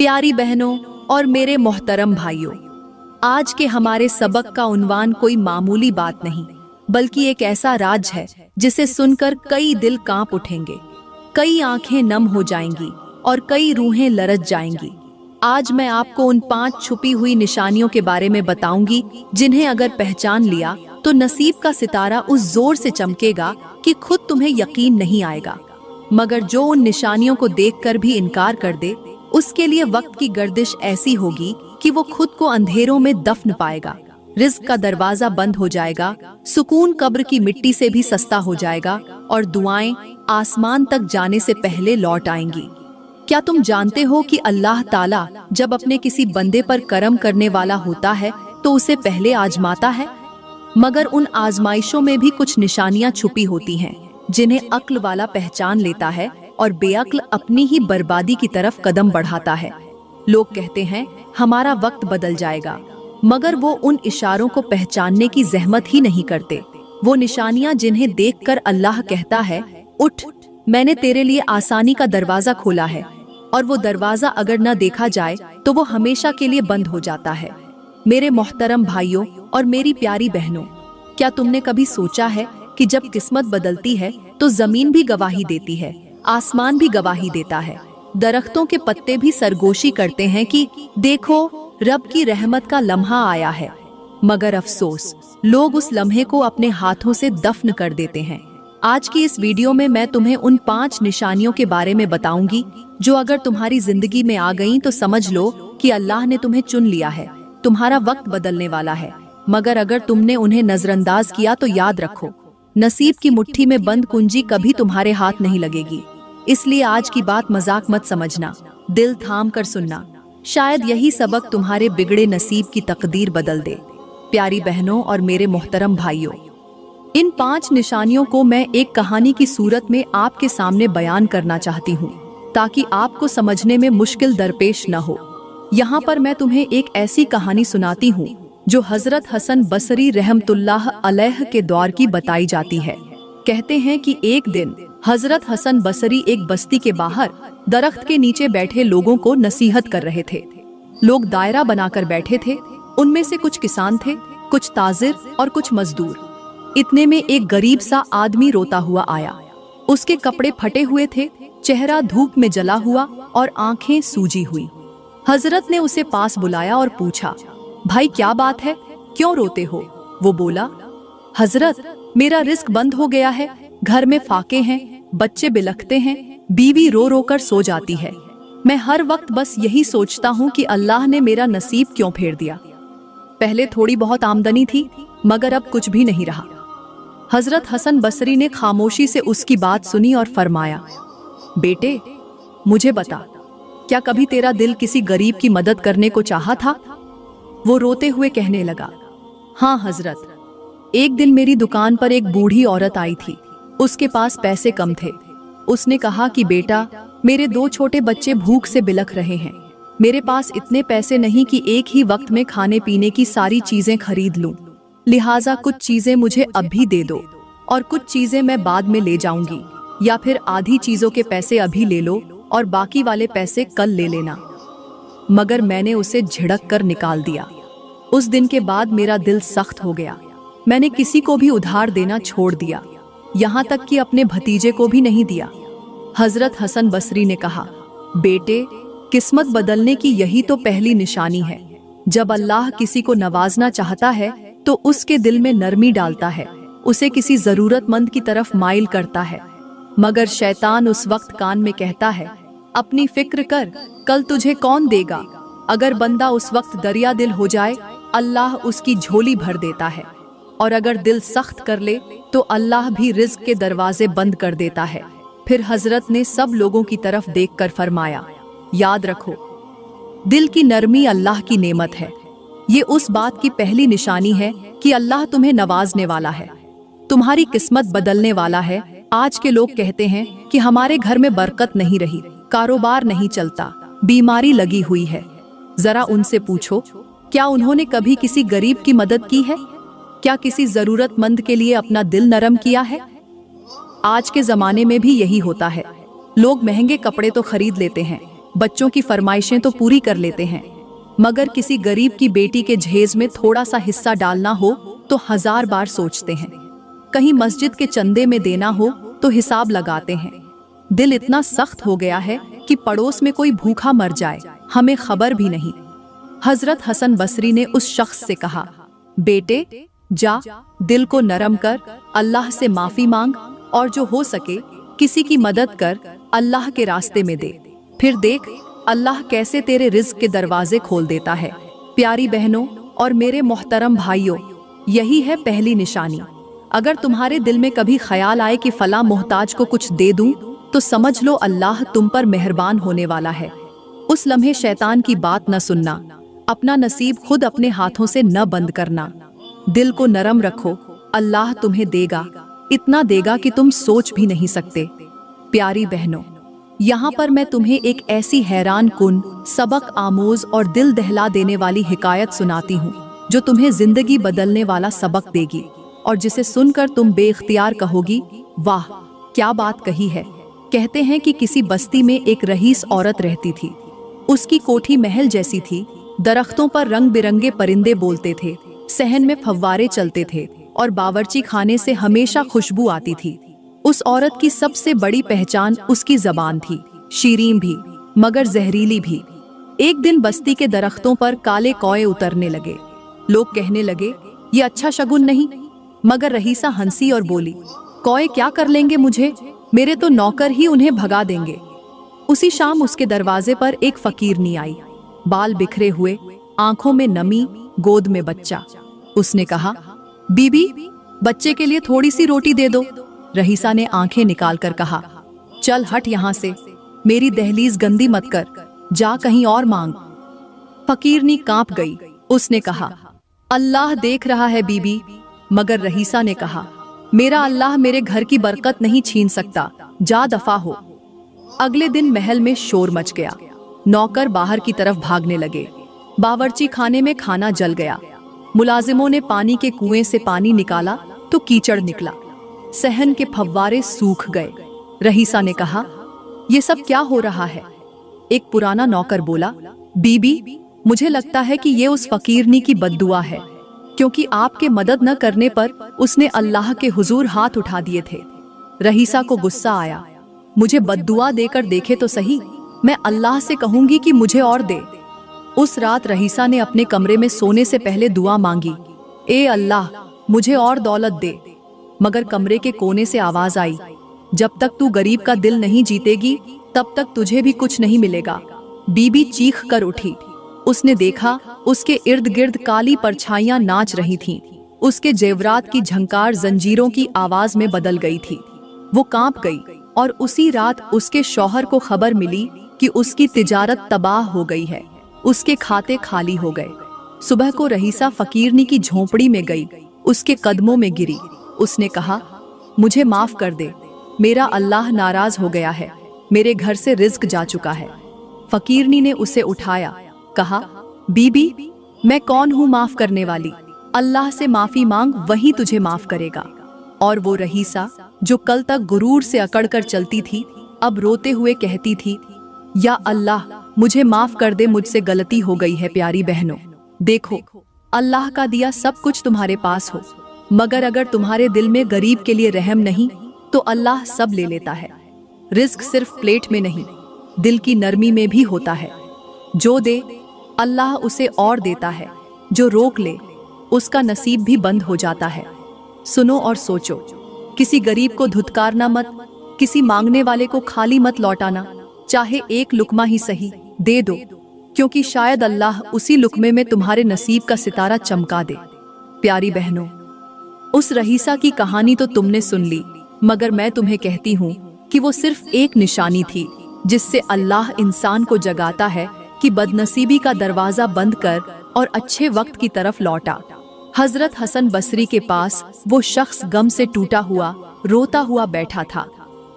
प्यारी बहनों और मेरे मोहतरम भाइयों, आज के हमारे सबक का उन्वान कोई मामूली बात नहीं बल्कि एक ऐसा राज है जिसे सुनकर कई दिल कांप उठेंगे, कई आंखें नम हो जाएंगी और कई रूहें लरज जाएंगी। आज मैं आपको उन 5 छुपी हुई निशानियों के बारे में बताऊंगी जिन्हें अगर पहचान लिया तो नसीब का सितारा उस जोर से चमकेगा कि खुद तुम्हें यकीन नहीं आएगा। मगर जो उन निशानियों को देखकर भी इनकार कर दे, उसके लिए वक्त की गर्दिश ऐसी होगी कि वो खुद को अंधेरों में दफन पाएगा। रिज़्क का दरवाजा बंद हो जाएगा, सुकून कब्र की मिट्टी से भी सस्ता हो जाएगा और दुआएं आसमान तक जाने से पहले लौट आएंगी। क्या तुम जानते हो कि अल्लाह ताला जब अपने किसी बंदे पर करम करने वाला होता है तो उसे पहले आजमाता है? मगर उन आजमाइशों में भी कुछ निशानियां छुपी होती हैं जिन्हें अक्ल वाला पहचान लेता है और बेअक्ल अपनी ही बर्बादी की तरफ कदम बढ़ाता है। लोग कहते हैं हमारा वक्त बदल जाएगा, मगर वो उन इशारों को पहचानने की जहमत ही नहीं करते। वो निशानियां जिन्हें देखकर अल्लाह कहता है, उठ, मैंने तेरे लिए आसानी का दरवाजा खोला है, और वो दरवाजा अगर न देखा जाए तो वो हमेशा के लिए बंद हो जाता है। मेरे मोहतरम भाइयों और मेरी प्यारी बहनों, क्या तुमने कभी सोचा है कि जब किस्मत बदलती है तो जमीन भी गवाही देती है, आसमान भी गवाही देता है, दरख्तों के पत्ते भी सरगोशी करते हैं कि देखो रब की रहमत का लम्हा आया है। मगर अफसोस, लोग उस लम्हे को अपने हाथों से दफन कर देते हैं। आज की इस वीडियो में मैं तुम्हें उन 5 निशानियों के बारे में बताऊंगी जो अगर तुम्हारी जिंदगी में आ गईं तो समझ लो कि अल्लाह ने तुम्हें चुन लिया है, तुम्हारा वक्त बदलने वाला है। मगर अगर तुमने उन्हें नजरअंदाज किया तो याद रखो, नसीब की मुट्ठी में बंद कुंजी कभी तुम्हारे हाथ नहीं लगेगी। इसलिए आज की बात मजाक मत समझना, दिल थाम कर सुनना। शायद यही सबक तुम्हारे बिगड़े नसीब की तकदीर बदल दे। प्यारी बहनों और मेरे मोहतरम भाइयों, इन 5 निशानियों को मैं एक कहानी की सूरत में आपके सामने बयान करना चाहती हूँ ताकि आपको समझने में मुश्किल दरपेश न हो। यहाँ पर मैं तुम्हें एक ऐसी कहानी सुनाती हूँ जो हजरत हसन बसरी रहमतुल्लाह अलैह के दौर की बताई जाती है। कहते हैं कि एक दिन हजरत हसन बसरी एक बस्ती के बाहर दरख्त के नीचे बैठे लोगों को नसीहत कर रहे थे। लोग दायरा बनाकर बैठे थे, उनमें से कुछ किसान थे, कुछ ताजिर और कुछ मजदूर। इतने में एक गरीब सा आदमी रोता हुआ आया। उसके कपड़े फटे हुए थे, चेहरा धूप में जला हुआ और आंखें सूजी हुई। हजरत ने उसे पास बुलाया और पूछा, भाई क्या बात है, क्यों रोते हो? वो बोला, हजरत मेरा रिस्क बंद हो गया है, घर में फाके हैं, बच्चे बिलखते हैं, बीवी रो रो कर सो जाती है। मैं हर वक्त बस यही सोचता हूँ कि अल्लाह ने मेरा नसीब क्यों फेर दिया। पहले थोड़ी बहुत आमदनी थी, मगर अब कुछ भी नहीं रहा। हजरत हसन बसरी ने खामोशी से उसकी बात सुनी और फरमाया, बेटे मुझे बता, क्या कभी तेरा दिल किसी गरीब की मदद करने को चाहा था? वो रोते हुए कहने लगा, हाँ हजरत, एक दिन मेरी दुकान पर एक बूढ़ी औरत आई थी। उसके पास पैसे कम थे। उसने कहा कि बेटा, मेरे 2 छोटे बच्चे भूख से बिलख रहे हैं, मेरे पास इतने पैसे नहीं कि एक ही वक्त में खाने पीने की सारी चीजें खरीद लूं, लिहाजा कुछ चीजें मुझे अब भी दे दो और कुछ चीजें मैं बाद में ले जाऊंगी, या फिर आधी चीजों के पैसे अभी ले लो और बाकी वाले पैसे कल ले लेना। मगर मैंने उसे झिड़क कर निकाल दिया। उस दिन के बाद मेरा दिल सख्त हो गया। मैंने किसी को भी उधार देना छोड़ दिया, यहाँ तक कि अपने भतीजे को भी नहीं दिया। हजरत हसन बसरी ने कहा, बेटे, किस्मत बदलने की यही तो पहली निशानी है। जब अल्लाह किसी को नवाजना चाहता है तो उसके दिल में नरमी डालता है, उसे किसी जरूरतमंद की तरफ माइल करता है। मगर शैतान उस वक्त कान में कहता है, अपनी फिक्र कर, कल तुझे कौन देगा। अगर बंदा उस वक्त दरिया दिल हो जाए, अल्लाह उसकी झोली भर देता है, और अगर दिल सख्त कर ले तो अल्लाह भी रिज़्क के दरवाजे बंद कर देता है। फिर हजरत ने सब लोगों की तरफ देखकर फरमाया, याद रखो, दिल की नरमी अल्लाह की नेमत है। ये उस बात की पहली निशानी है कि अल्लाह तुम्हें नवाजने वाला है, तुम्हारी किस्मत बदलने वाला है। आज के लोग कहते हैं कि हमारे घर में बरकत नहीं रही, कारोबार नहीं चलता, बीमारी लगी हुई है। जरा उनसे पूछो, क्या उन्होंने कभी किसी गरीब की मदद की है? क्या किसी जरूरतमंद के लिए अपना दिल नरम किया है? आज के जमाने में भी यही होता है। लोग महंगे कपड़े तो खरीद लेते हैं, बच्चों की फरमाइशें तो पूरी कर लेते हैं, मगर किसी गरीब की बेटी के जहेज में थोड़ा सा हिस्सा डालना हो तो 1000 बार सोचते हैं। कहीं मस्जिद के चंदे में देना हो तो हिसाब लगाते हैं। दिल इतना सख्त हो गया है कि पड़ोस में कोई भूखा मर जाए, हमें खबर भी नहीं। हजरत हसन बसरी ने उस शख्स से कहा, बेटे जा, दिल को नरम कर, अल्लाह से माफी मांग और जो हो सके किसी की मदद कर, अल्लाह के रास्ते में दे। फिर देख अल्लाह कैसे तेरे रिज्क के दरवाजे खोल देता है। प्यारी बहनों और मेरे मोहतरम भाइयों, यही है पहली निशानी। अगर तुम्हारे दिल में कभी ख्याल आए कि फला मोहताज को कुछ दे दूं, तो समझ लो अल्लाह तुम पर मेहरबान होने वाला है। उस लम्हे शैतान की बात न सुनना, अपना नसीब खुद अपने हाथों से न बंद करना। दिल को नरम रखो, अल्लाह तुम्हें देगा, इतना देगा कि तुम सोच भी नहीं सकते। प्यारी बहनों, यहाँ पर मैं तुम्हें एक ऐसी हैरान कुन, सबक आमोज और दिल दहला देने वाली हिकायत सुनाती हूँ जो तुम्हें जिंदगी बदलने वाला सबक देगी और जिसे सुनकर तुम बेख्तियार कहोगी, वाह क्या बात कही है। कहते हैं कि किसी बस्ती में एक रईस औरत रहती थी। उसकी कोठी महल जैसी थी, दरख्तों पर रंग बिरंगे परिंदे बोलते थे, सहन में फव्वारे चलते थे और बावर्ची खाने से हमेशा खुशबू आती थी। उस औरत की सबसे बड़ी पहचान उसकी जबान थी, शीरीं भी मगर जहरीली भी। एक दिन बस्ती के दरख्तों पर काले कौए उतरने लगे। लोग कहने लगे, ये अच्छा शगुन नहीं। मगर रईसा हंसी और बोली, कौए क्या कर लेंगे मुझे, मेरे तो नौकर ही उन्हें भगा देंगे। उसी शाम उसके दरवाजे पर एक फकीरनी आई, बाल बिखरे हुए, आंखों में नमी, गोद में बच्चा। उसने कहा, बीबी बच्चे के लिए थोड़ी सी रोटी दे दो। रईसा ने आंखें निकालकर कहा, चल हट यहाँ से, मेरी दहलीज गंदी मत कर, जा कहीं और मांग। फकीरनी कांप गई। उसने कहा, अल्लाह देख रहा है बीबी। मगर रईसा ने कहा, मेरा अल्लाह मेरे घर की बरकत नहीं छीन सकता, जा दफा हो। अगले दिन महल में शोर मच गया। नौकर बाहर की तरफ भागने लगे। बावर्ची खाने में खाना जल गया। मुलाजिमों ने पानी के कुएं से पानी निकाला तो कीचड़ निकला। सहन के फव्वारे सूख गए। रईसा ने कहा, ये सब क्या हो रहा है? एक पुराना नौकर बोला, बीबी मुझे लगता है कि ये उस फकीरनी की बद्दुआ है, क्योंकि आपके मदद न करने पर उसने अल्लाह के हुजूर हाथ उठा दिए थे। रईसा को गुस्सा आया, मुझे बद्दुआ देकर देखे तो सही, मैं अल्लाह से कहूंगी कि मुझे और दे। उस रात रईसा ने अपने कमरे में सोने से पहले दुआ मांगी, ए अल्लाह मुझे और दौलत दे। मगर कमरे के कोने से आवाज आई, जब तक तू गरीब का दिल नहीं जीतेगी तब तक तुझे भी कुछ नहीं मिलेगा। बीबी चीख कर उठी। उसने देखा उसके इर्द गिर्द काली परछाइयां नाच रही थीं। उसके जेवरात की झंकार जंजीरों की आवाज में बदल गई थी। वो कांप गई और उसी रात उसके शौहर को खबर मिली कि उसकी तिजारत तबाह हो गई है, उसके खाते खाली हो गए। सुबह को रईसा फकीरनी की झोंपड़ी में गई, उसके कदमों में गिरी। उसने कहा, मुझे माफ कर दे, मेरा अल्लाह नाराज हो गया है, मेरे घर से रिज्क जा चुका है। फकीरनी ने उसे उठाया, कहा, बीबी मैं कौन हूँ माफ करने वाली, अल्लाह से माफी मांग, वही तुझे माफ करेगा। और वो रईसा जो कल तक गुरूर से अकड़कर चलती थी, अब रोते हुए कहती थी, या अल्लाह मुझे माफ कर दे, मुझसे गलती हो गई है। प्यारी बहनों, देखो अल्लाह का दिया सब कुछ तुम्हारे पास हो, मगर अगर तुम्हारे दिल में गरीब के लिए रहम नहीं तो अल्लाह सब ले लेता है। रिज्क सिर्फ प्लेट में नहीं, दिल की नरमी में भी होता है। जो दे अल्लाह उसे और देता है, जो रोक ले उसका नसीब भी बंद हो जाता है। सुनो और सोचो, किसी गरीब को धुतकारना मत, किसी मांगने वाले को खाली मत लौटाना, चाहे एक लुकमा ही सही दे दो, क्योंकि शायद अल्लाह उसी लुकमे में तुम्हारे नसीब का सितारा चमका दे। प्यारी बहनों, उस रईसा की कहानी तो तुमने सुन ली, मगर मैं तुम्हें कहती हूँ कि वो सिर्फ एक निशानी थी जिससे अल्लाह इंसान को जगाता है कि बदनसीबी का दरवाजा बंद कर और अच्छे वक्त की तरफ लौटा। हजरत हसन बसरी के पास वो शख्स गम से टूटा हुआ, रोता हुआ बैठा था।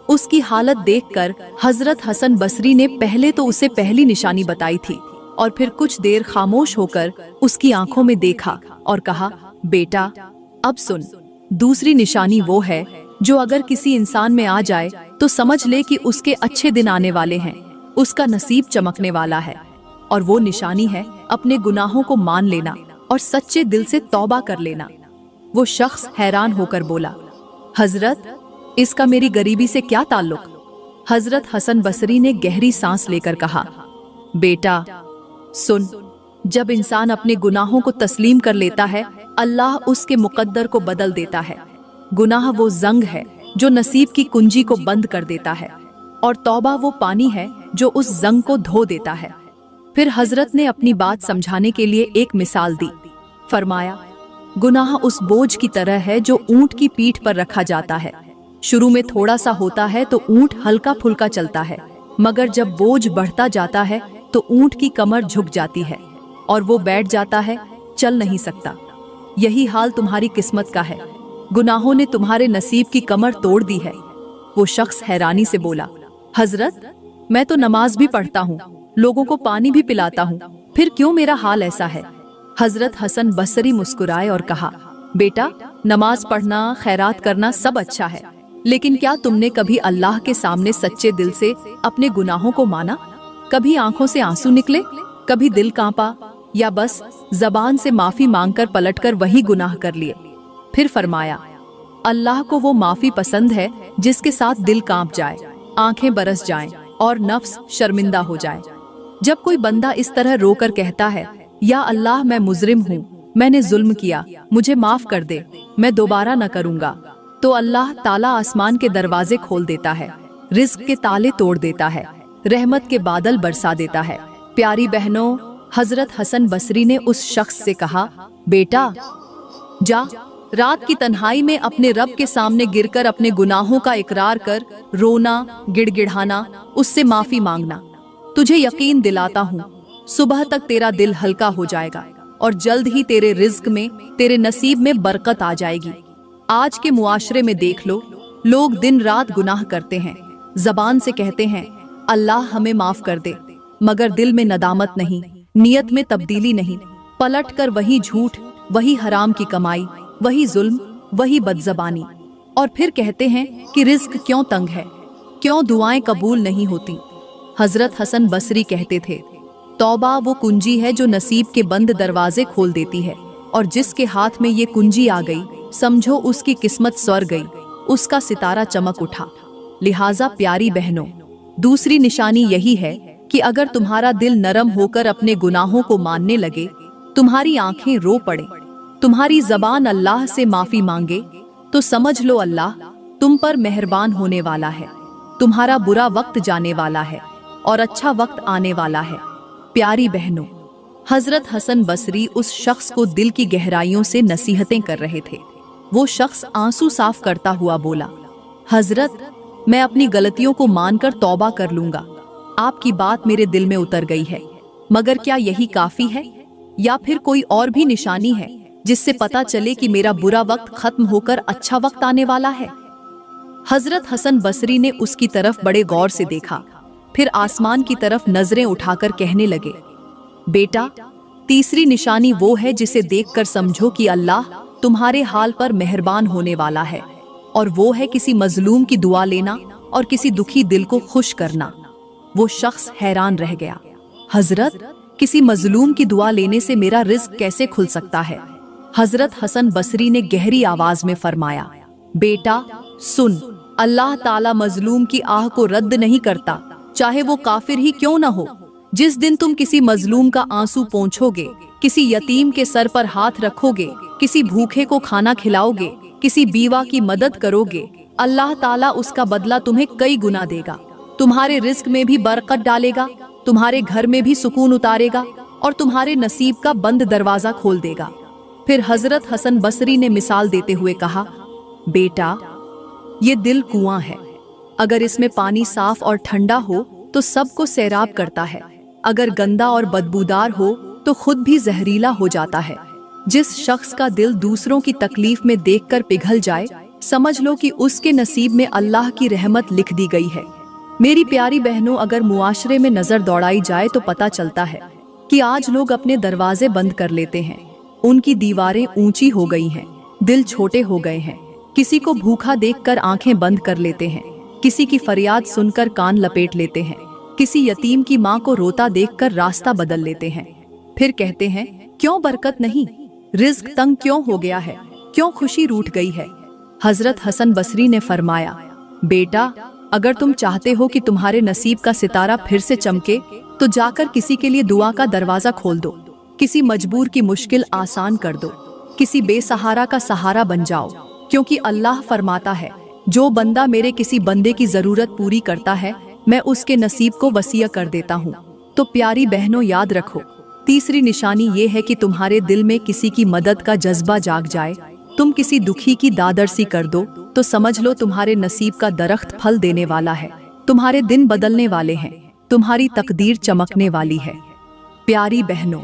उसकी हालत देखकर हजरत हसन बसरी ने पहले तो उसे पहली निशानी बताई थी और फिर कुछ देर खामोश होकर उसकी आंखों में देखा और कहा, बेटा अब सुन, दूसरी निशानी वो है जो अगर किसी इंसान में आ जाए तो समझ ले कि उसके अच्छे दिन आने वाले हैं। उसका नसीब चमकने वाला है, और वो निशानी है अपने गुनाहों को मान लेना और सच्चे दिल से तौबा कर लेना। वो शख्स हैरान होकर बोला, हजरत, इसका मेरी गरीबी से क्या ताल्लुक? हजरत हसन बसरी ने गहरी सांस लेकर कहा, बेटा सुन, जब इंसान अपने गुनाहों को तस्लीम कर लेता है, अल्लाह उसके मुकद्दर को बदल देता है। गुनाह वो जंग है जो नसीब की कुंजी को बंद कर देता है, और तौबा वो पानी है जो उस जंग को धो देता है। फिर हजरत ने अपनी बात समझाने के लिए एक मिसाल दी। फरमाया, गुनाह उस बोझ की तरह है जो ऊंट की पीठ पर रखा जाता है। शुरू में थोड़ा सा होता है तो ऊंट हल्का फुल्का चलता है, मगर जब बोझ बढ़ता जाता है तो ऊंट की कमर झुक जाती है और वो बैठ जाता है, चल नहीं सकता। यही हाल तुम्हारी किस्मत का है, गुनाहों ने तुम्हारे नसीब की कमर तोड़ दी है। वो शख्स हैरानी से बोला, हजरत, मैं तो नमाज भी पढ़ता हूँ, लोगों को पानी भी पिलाता हूँ, फिर क्यों मेरा हाल ऐसा है? हजरत हसन बसरी मुस्कुराए और कहा, बेटा, नमाज पढ़ना, खैरात करना सब अच्छा है, लेकिन क्या तुमने कभी अल्लाह के सामने सच्चे दिल से अपने गुनाहों को माना? कभी आंखों से आंसू निकले, कभी दिल कांपा, या बस जबान से माफी मांगकर पलटकर वही गुनाह कर लिए? फिर फरमाया, अल्लाह को वो माफी पसंद है जिसके साथ दिल कांप जाए, आंखें बरस जाएं और नफ्स शर्मिंदा हो जाए। जब कोई बंदा इस तरह रोकर कहता है, या अल्लाह, मैं मुजरिम हूँ, मैंने जुल्म किया, मुझे माफ कर दे, मैं दोबारा न करूँगा, तो अल्लाह ताला आसमान के दरवाजे खोल देता है, रिज्क के ताले तोड़ देता है, रहमत के बादल बरसा देता है। प्यारी बहनों, हजरत हसन बसरी ने उस शख्स से कहा, बेटा जा, रात की तन्हाई में अपने रब के सामने गिरकर अपने गुनाहों का इकरार कर, रोना, गिड़गिड़ाना, उससे माफी मांगना। तुझे यकीन दिलाता हूँ, सुबह तक तेरा दिल हल्का हो जाएगा और जल्द ही तेरे रिज्क में, तेरे नसीब में बरकत आ जाएगी। आज के मुआशरे में देख लो, लोग दिन रात गुनाह करते हैं, जबान से कहते हैं अल्लाह हमें माफ कर दे, मगर दिल में नदामत नहीं, नियत में तब्दीली नहीं, पलट कर वही झूठ, वही हराम की कमाई, वही जुल्म, वही बदजबानी, और फिर कहते हैं कि रिज्क क्यों तंग है, क्यों दुआएं कबूल नहीं होती। हजरत हसन बसरी कहते थे, तौबा वो कुंजी है जो नसीब के बंद दरवाजे खोल देती है, और जिसके हाथ में ये कुंजी आ गई, समझो उसकी किस्मत स्वर गई, उसका सितारा चमक उठा। लिहाजा प्यारी बहनों, दूसरी निशानी यही है कि अगर तुम्हारा दिल नरम होकर अपने गुनाहों को मानने लगे, तुम्हारी आंखें रो पड़े, तुम्हारी जबान अल्लाह से माफी मांगे, तो समझ लो अल्लाह तुम पर मेहरबान होने वाला है। तुम्हारा बुरा वक्त जाने वाला है और अच्छा वक्त आने वाला है। प्यारी बहनों, हजरत हसन बसरी उस शख्स को दिल की गहराइयों से नसीहतें कर रहे थे। वो शख्स आंसू साफ करता हुआ बोला, हजरत, मैं अपनी गलतियों को मानकर तौबा कर लूंगा। आपकी बात मेरे दिल में उतर गई है, मगर क्या यही काफी है, या फिर कोई और भी निशानी है जिससे पता चले कि मेरा बुरा वक्त खत्म होकर अच्छा वक्त आने वाला है? हजरत हसन बसरी ने उसकी तरफ बड़े गौर से देखा, फिर आसमान की तरफ नजरें उठाकर कहने लगे, बेटा, तीसरी निशानी वो है जिसे देखकर समझो कि अल्लाह तुम्हारे हाल पर मेहरबान होने वाला है, और वो है किसी मजलूम की दुआ लेना और किसी दुखी दिल को खुश करना। वो शख्स हैरान रह गया, हजरत, किसी मजलूम की दुआ लेने से मेरा रिज्क कैसे खुल सकता है? हजरत हसन बसरी ने गहरी आवाज में फरमाया, बेटा सुन, अल्लाह ताला मजलूम की आह को रद्द नहीं करता, चाहे वो काफिर ही क्यों न हो। जिस दिन तुम किसी मजलूम का आंसू पोंछोगे, किसी यतीम के सर पर हाथ रखोगे, किसी भूखे को खाना खिलाओगे, किसी बीवा की मदद करोगे, अल्लाह ताला उसका बदला तुम्हें कई गुना देगा। तुम्हारे रिस्क में भी बरकत डालेगा, तुम्हारे घर में भी सुकून उतारेगा और तुम्हारे नसीब का बंद दरवाजा खोल देगा। फिर हजरत हसन बसरी ने मिसाल देते हुए कहा, बेटा, ये दिल कुआं है, अगर इसमें पानी साफ और ठंडा हो तो सबको सैराब करता है, अगर गंदा और बदबूदार हो तो खुद भी जहरीला हो जाता है। जिस शख्स का दिल दूसरों की तकलीफ में देखकर पिघल जाए, समझ लो कि उसके नसीब में अल्लाह की रहमत लिख दी गई है। मेरी प्यारी बहनों, अगर मुआशरे में नजर दौड़ाई जाए तो पता चलता है कि आज लोग अपने दरवाजे बंद कर लेते हैं, उनकी दीवारें ऊंची हो गई हैं, दिल छोटे हो गए हैं, किसी को भूखा देखकर आंखें बंद कर लेते हैं, किसी की फरियाद सुनकर कान लपेट लेते हैं, किसी यतीम की माँ को रोता देखकर रास्ता बदल लेते हैं। फिर कहते हैं, क्यों बरकत नहीं, रिज्क तंग क्यों हो गया है, क्यों खुशी रूठ गई है। हजरत हसन बसरी ने फरमाया, बेटा, अगर तुम चाहते हो कि तुम्हारे नसीब का सितारा फिर से चमके तो जाकर किसी के लिए दुआ का दरवाजा खोल दो, किसी मजबूर की मुश्किल आसान कर दो, किसी बेसहारा का सहारा बन जाओ। क्योंकि अल्लाह फरमाता है, जो बंदा मेरे किसी बंदे की जरूरत पूरी करता है मैं उसके नसीब को वसीया कर देता हूँ। तो प्यारी बहनों, याद रखो, तीसरी निशानी ये है कि तुम्हारे दिल में किसी की मदद का जज्बा जाग जाए। तुम किसी दुखी की दादरसी कर दो तो समझ लो तुम्हारे नसीब का दरख्त फल देने वाला है, तुम्हारे दिन बदलने वाले हैं, तुम्हारी तकदीर चमकने वाली है। प्यारी बहनों,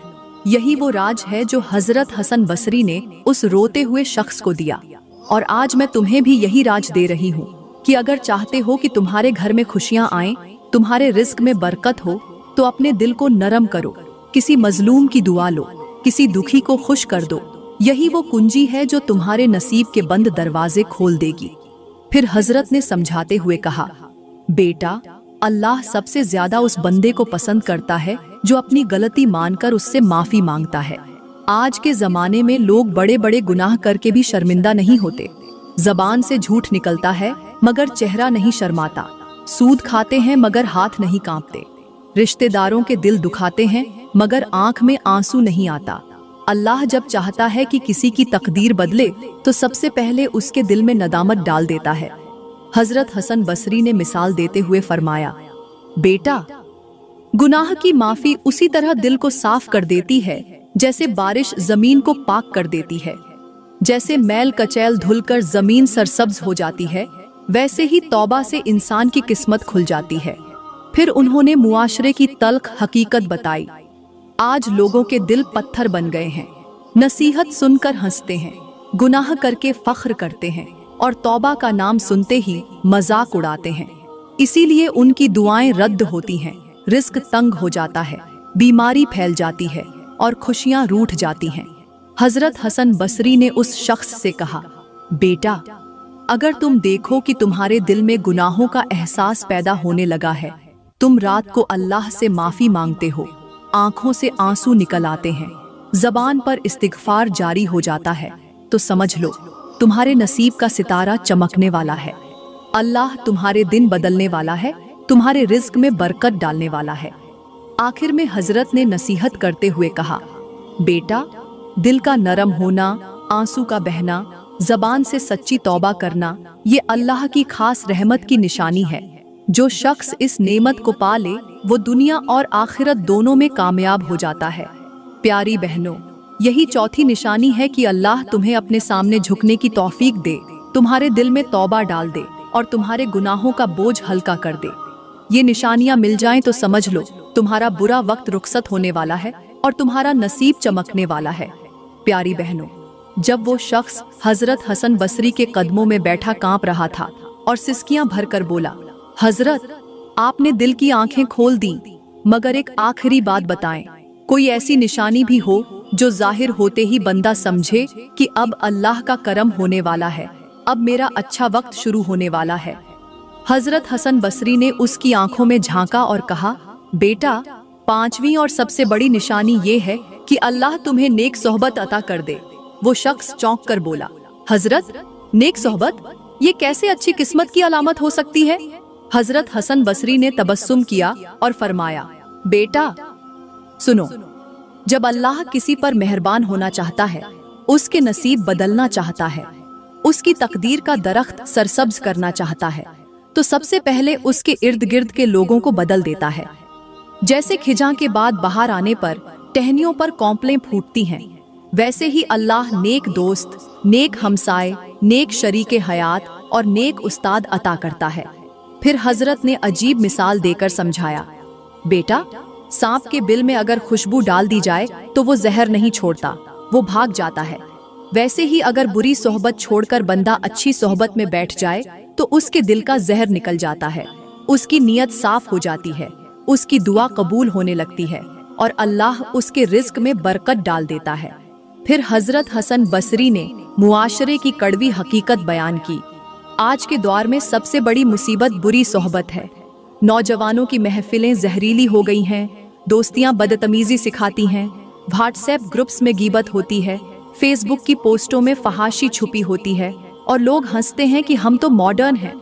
यही वो राज है जो हजरत हसन बसरी ने उस रोते हुए शख्स को दिया, और आज मैं तुम्हें भी यही राज दे रही हूँ कि अगर चाहते हो कि तुम्हारे घर में खुशियाँ आएं, तुम्हारे रिस्क में बरकत हो, तो अपने दिल को नरम करो, किसी मजलूम की दुआ लो, किसी दुखी को खुश कर दो। यही वो कुंजी है जो तुम्हारे नसीब के बंद दरवाजे खोल देगी। फिर हजरत ने समझाते हुए कहा, बेटा, अल्लाह सबसे ज्यादा उस बंदे को पसंद करता है जो अपनी गलती मानकर उससे माफी मांगता है। आज के जमाने में लोग बड़े बड़े गुनाह करके भी शर्मिंदा नहीं होते। जबान से झूठ निकलता है मगर चेहरा नहीं शर्माता, सूद खाते हैं मगर हाथ नहीं कांपते, रिश्तेदारों के दिल दुखाते हैं मगर आंख में आंसू नहीं आता। अल्लाह जब चाहता है कि किसी की तकदीर बदले तो सबसे पहले उसके दिल में नदामत डाल देता है। हजरत हसन बसरी ने मिसाल देते हुए फरमाया, बेटा, गुनाह की माफी उसी तरह दिल को साफ कर देती है जैसे बारिश जमीन को पाक कर देती है। जैसे मैल कचैल धुलकर जमीन सरसब्ज हो जाती है, वैसे ही तौबा से इंसान की किस्मत खुल जाती है। फिर उन्होंने मुआशरे की तल्ख हकीकत बताई। आज लोगों के दिल पत्थर बन गए हैं, नसीहत सुनकर हंसते हैं, गुनाह करके फख्र करते हैं और तौबा का नाम सुनते ही मजाक उड़ाते हैं। इसीलिए उनकी दुआएं रद्द होती हैं, रिस्क तंग हो जाता है, बीमारी फैल जाती है और खुशियां रूठ जाती हैं। हजरत हसन बसरी ने उस शख्स से कहा, बेटा, अगर तुम देखो कि तुम्हारे दिल में गुनाहों का एहसास पैदा होने लगा है, तुम रात को अल्लाह से माफी मांगते हो, आंखों से आंसू निकल आते हैं, जबान पर इस्तिगफार जारी हो जाता है, तो समझ लो तुम्हारे नसीब का सितारा चमकने वाला है। अल्लाह तुम्हारे दिन बदलने वाला है, तुम्हारे रिज्क में बरकत डालने वाला है। आखिर में हजरत ने नसीहत करते हुए कहा, बेटा, दिल का नरम होना, आंसू का बहना, जबान से सच्ची तौबा करना, ये अल्लाह की खास रहमत की निशानी है। जो शख्स इस नेमत को पा ले वो दुनिया और आखिरत दोनों में कामयाब हो जाता है। प्यारी बहनों, यही चौथी निशानी है कि अल्लाह तुम्हें अपने सामने झुकने की तौफीक दे, तुम्हारे दिल में तौबा डाल दे और तुम्हारे गुनाहों का बोझ हल्का कर दे। ये निशानियां मिल जाएं तो समझ लो तुम्हारा बुरा वक्त रुखसत होने वाला है और तुम्हारा नसीब चमकने वाला है। प्यारी बहनों, जब वो शख्स हजरत हसन बसरी के कदमों में बैठा कांप रहा था और सिसकियां भरकर बोला, हजरत, आपने दिल की आंखें खोल दी, मगर एक आखिरी बात बताएं, कोई ऐसी निशानी भी हो जो जाहिर होते ही बंदा समझे कि अब अल्लाह का करम होने वाला है, अब मेरा अच्छा वक्त शुरू होने वाला है। हजरत हसन बसरी ने उसकी आंखों में झांका और कहा, बेटा, पांचवी और सबसे बड़ी निशानी ये है कि अल्लाह तुम्हें नेक सोहबत अता कर दे। वो शख्स चौंक कर बोला, हजरत, नेक सोहबत, ये कैसे अच्छी किस्मत की अलामत हो सकती है? हजरत हसन बसरी ने तबस्सुम किया और फरमाया, बेटा सुनो, जब अल्लाह किसी पर मेहरबान होना चाहता है, उसके नसीब बदलना चाहता है, उसकी तकदीर का दरख्त सरसब्ज करना चाहता है, तो सबसे पहले उसके इर्द गिर्द के लोगों को बदल देता है। जैसे खिजां के बाद बाहर आने पर टहनियों पर कौंपलें फूटती हैं, वैसे ही अल्लाह नेक दोस्त, नेक हमसाए, नेक शरीके हयात और नेक उस्ताद अता करता है। फिर हजरत ने अजीब मिसाल देकर समझाया, बेटा, सांप के बिल में अगर खुशबू डाल दी जाए तो वो जहर नहीं छोड़ता, वो भाग जाता है। वैसे ही अगर बुरी सोहबत छोड़कर बंदा अच्छी सोहबत में बैठ जाए तो उसके दिल का जहर निकल जाता है, उसकी नीयत साफ हो जाती है, उसकी दुआ कबूल होने लगती है और अल्लाह उसके रिज्क में बरकत डाल देता है। फिर हजरत हसन बसरी ने मुआशरे की कड़वी हकीकत बयान की। आज के दौर में सबसे बड़ी मुसीबत बुरी सोहबत है। नौजवानों की महफिलें जहरीली हो गई हैं, दोस्तियां बदतमीजी सिखाती हैं, व्हाट्सएप ग्रुप्स में गीबत होती है, फेसबुक की पोस्टों में फहाशी छुपी होती है और लोग हंसते हैं कि हम तो मॉडर्न हैं।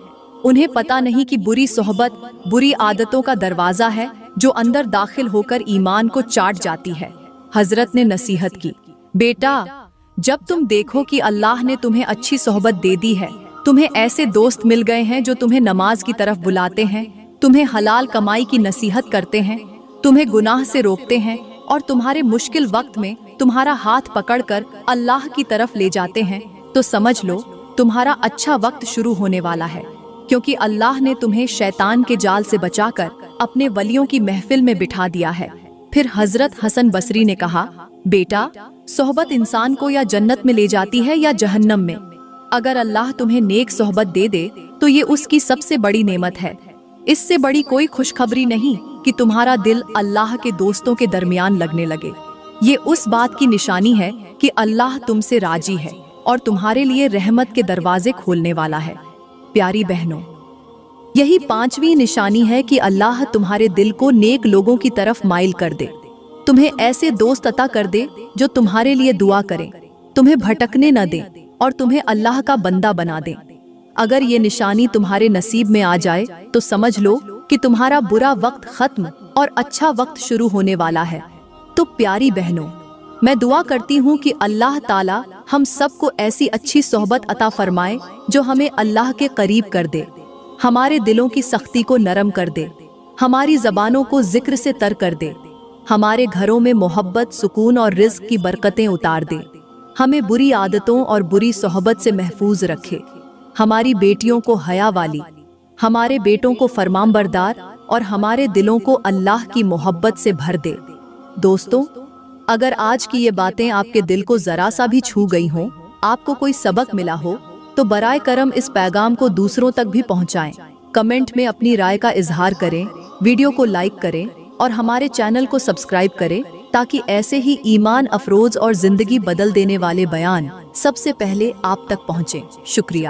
उन्हें पता नहीं कि बुरी सोहबत बुरी आदतों का दरवाजा है जो अंदर दाखिल होकर ईमान को चाट जाती है। हजरत ने नसीहत की, बेटा, जब तुम देखो कि अल्लाह ने तुम्हें अच्छी सोहबत दे दी है, तुम्हें ऐसे दोस्त मिल गए हैं जो तुम्हें नमाज की तरफ बुलाते हैं, तुम्हें हलाल कमाई की नसीहत करते हैं, तुम्हें गुनाह से रोकते हैं और तुम्हारे मुश्किल वक्त में तुम्हारा हाथ पकड़कर अल्लाह की तरफ ले जाते हैं, तो समझ लो तुम्हारा अच्छा वक्त शुरू होने वाला है, क्योंकि अल्लाह ने तुम्हें शैतान के जाल से बचाकर अपने वलियों की महफिल में बिठा दिया है। फिर हजरत हसन बसरी ने कहा, बेटा, सोहबत इंसान को या जन्नत में ले जाती है या जहन्नम में। अगर अल्लाह तुम्हें नेक सोहबत दे दे तो ये उसकी सबसे बड़ी नेमत है। इससे बड़ी कोई खुशखबरी नहीं कि तुम्हारा दिल अल्लाह के दोस्तों के दरमियान लगने लगे। ये उस बात की निशानी है कि अल्लाह तुमसे राजी है और तुम्हारे लिए रहमत के दरवाजे खोलने वाला है। प्यारी बहनों, यही पांचवी निशानी है कि अल्लाह तुम्हारे दिल को नेक लोगों की तरफ माइल कर दे, तुम्हें ऐसे दोस्त अता कर दे जो तुम्हारे लिए दुआ करें, तुम्हें भटकने न दें और तुम्हें अल्लाह का बंदा बना दें। अगर ये निशानी तुम्हारे नसीब में आ जाए तो समझ लो कि तुम्हारा बुरा वक्त खत्म और अच्छा वक्त शुरू होने वाला है। तो प्यारी बहनों, मैं दुआ करती हूँ कि अल्लाह ताला हम सबको ऐसी अच्छी सोहबत अता फरमाए जो हमें अल्लाह के करीब कर दे, हमारे दिलों की सख्ती को नरम कर दे, हमारी जबानों को जिक्र से तर कर दे, हमारे घरों में मोहब्बत, सुकून और रिज्क की बरकतें उतार दे, हमें बुरी आदतों और बुरी सोहबत से महफूज रखे, हमारी बेटियों को हया वाली, हमारे बेटों को फरमानबरदार और हमारे दिलों को अल्लाह की मोहब्बत से भर दे। दोस्तों, अगर आज की ये बातें आपके दिल को जरा सा भी छू गई हों, आपको कोई सबक मिला हो, तो बराए करम इस पैगाम को दूसरों तक भी पहुंचाएं। कमेंट में अपनी राय का इजहार करें, वीडियो को लाइक करें और हमारे चैनल को सब्सक्राइब करें ताकि ऐसे ही ईमान अफरोज और जिंदगी बदल देने वाले बयान सबसे पहले आप तक पहुंचे। शुक्रिया।